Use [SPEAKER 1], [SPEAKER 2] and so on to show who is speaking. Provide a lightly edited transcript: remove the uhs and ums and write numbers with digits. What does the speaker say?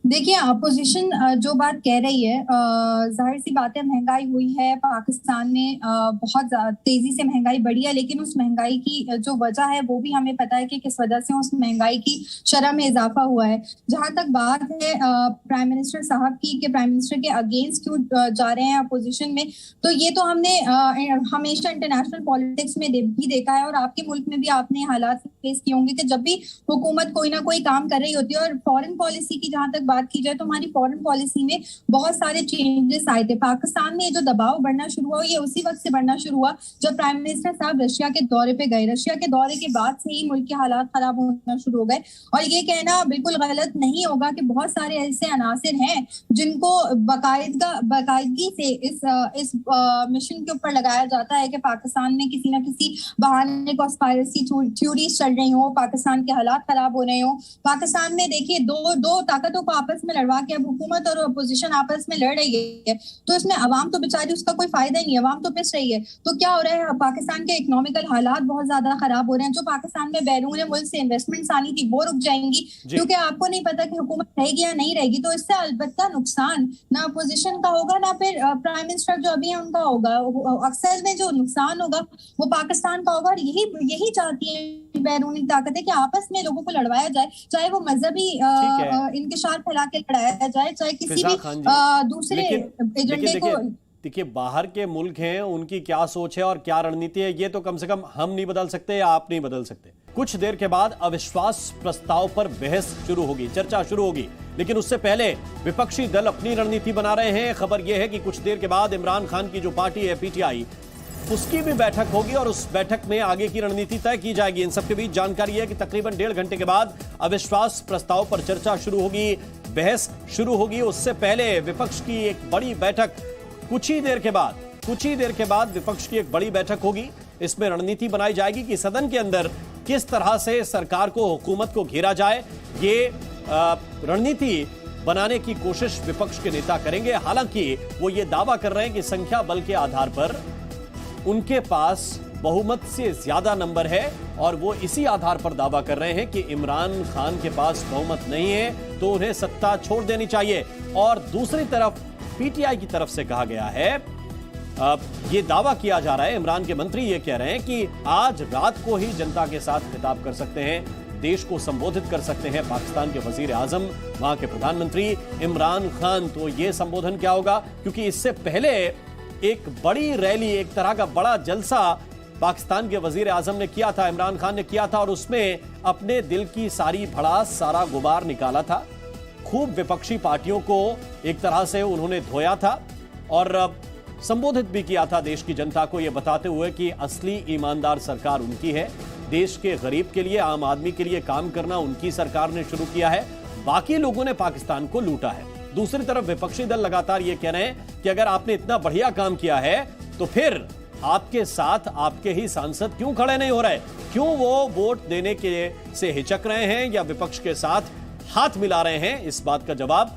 [SPEAKER 1] देखिए, अपोजिशन जो बात कह रही है, जाहिर सी बात है, महंगाई हुई है पाकिस्तान में, बहुत तेजी से महंगाई बढ़ी है। लेकिन उस महंगाई की जो वजह है वो भी हमें पता है कि किस वजह से उस महंगाई की शरह में इजाफा हुआ है। जहां तक बात है प्राइम मिनिस्टर साहब की कि प्राइम मिनिस्टर के अगेंस्ट क्यों जा रहे हैं अपोजिशन में, तो ये तो हमने हमेशा इंटरनेशनल पॉलिटिक्स में भी देखा है, और आपके मुल्क में भी आपने हालात फेस किए होंगे कि जब भी हुकूमत कोई ना कोई काम कर रही होती है। और फॉरेन पॉलिसी की जहां तक बात की जाए तो हमारी फॉरेन पॉलिसी में बहुत सारे चेंजेस आए थे। पाकिस्तान में जो दबाव बढ़ना शुरू हुआ ये उसी वक्त से बढ़ना शुरू हुआ जब प्राइम मिनिस्टर साहब रशिया के दौरे पे गए। रशिया के दौरे के बाद से ही मुल्क के हालात खराब होना शुरू हो गए। और ये कहना बिल्कुल गलत नहीं होगा कि बहुत सारे ऐसे अनासिर हैं जिनको बाकायदगी से इस मिशन के ऊपर लगाया जाता है कि पाकिस्तान में किसी ना किसी बहाने कॉन्स्पायरेसी थ्योरीज चल रही हो, पाकिस्तान के हालात खराब हो रहे हो। पाकिस्तान में देखिए दो ताकतों को आपस में लड़वा के अब हुकूमत और अपोजिशन आपस में लड़ रही है, तो इसमें अवाम तो बेचारी उसका कोई फायदा ही नहीं है, अवाम तो पिस रही है। तो क्या हो रहा है, पाकिस्तान के इकोनॉमिकल हालात बहुत ज्यादा खराब हो रहे हैं। जो पाकिस्तान में बैरून मुल्क से इन्वेस्टमेंट्स आनी थी वो रुक जाएंगी, क्योंकि आपको नहीं पता कि हुकूमत रहेगी या नहीं रहेगी। तो इससे अलबत्ता नुकसान ना अपोजिशन का होगा ना फिर प्राइम मिनिस्टर जो अभी है उनका होगा। अक्सर में जो नुकसान होगा वो पाकिस्तान का होगा। और यही चाहती है बैरूनी ताकत है कि आपस में लोगों को लड़वाया जाए, चाहे वो मजहबी इंतशार फैला के लड़ाया जाए, चाहे किसी भी दूसरे एजेंडे को।
[SPEAKER 2] देखिए, बाहर के मुल्क हैं, उनकी क्या सोच है और क्या रणनीति है ये तो कम से कम हम नहीं बदल सकते या आप नहीं बदल सकते। कुछ देर के बाद अविश्वास प्रस्ताव पर बहस शुरू होगी, चर्चा शुरू होगी, लेकिन उससे पहले विपक्षी दल अपनी रणनीति बना रहे हैं। खबर यह है कि कुछ देर के बाद इमरान खान की जो पार्टी है पीटीआई, उसकी भी बैठक होगी और उस बैठक में आगे की रणनीति तय की जाएगी। इन सबके बीच जानकारी है कि तकरीबन 1.5 घंटे के बाद अविश्वास प्रस्ताव पर चर्चा शुरू होगी, बहस शुरू होगी। उससे पहले विपक्ष की एक बड़ी बैठक कुछ ही देर के बाद विपक्ष की एक बड़ी बैठक होगी। इसमें रणनीति बनाई जाएगी कि सदन के अंदर किस तरह से सरकार को, हुकूमत को घेरा जाए। ये रणनीति बनाने की कोशिश विपक्ष के नेता करेंगे। हालांकि वो ये दावा कर रहे हैं कि संख्या बल के आधार पर उनके पास बहुमत से ज्यादा नंबर है, और वो इसी आधार पर दावा कर रहे हैं कि इमरान खान के पास बहुमत नहीं है तो उन्हें सत्ता छोड़ देनी चाहिए। और दूसरी तरफ पीटीआई की तरफ से कहा गया है, ये दावा किया जा रहा है, इमरान के मंत्री ये कह रहे हैं कि आज रात को ही जनता के साथ खिताब कर सकते हैं, देश को संबोधित कर सकते हैं पाकिस्तान के वजीर आजम, वहां के प्रधानमंत्री इमरान खान। तो ये संबोधन क्या होगा, क्योंकि इससे पहले एक बड़ी रैली, एक तरह का बड़ा जलसा पाकिस्तान के वजीर आजम ने किया था, इमरान खान ने किया था, और उसमें अपने दिल की सारी भड़ास, सारा गुबार निकाला था। खूब विपक्षी पार्टियों को एक तरह से उन्होंने धोया था और संबोधित भी किया था देश की जनता को, यह बताते हुए कि असली ईमानदार सरकार उनकी है, देश के गरीब के लिए, आम आदमी के लिए काम करना उनकी सरकार ने शुरू किया है, बाकी लोगों ने पाकिस्तान को लूटा है। दूसरी तरफ विपक्षी दल लगातार ये कह रहे हैं कि अगर आपने इतना बढ़िया काम किया है तो फिर आपके साथ आपके ही सांसद क्यों खड़े नहीं हो रहे, क्यों वो वोट देने के से हिचक रहे हैं या विपक्ष के साथ हाथ मिला रहे हैं। इस बात का जवाब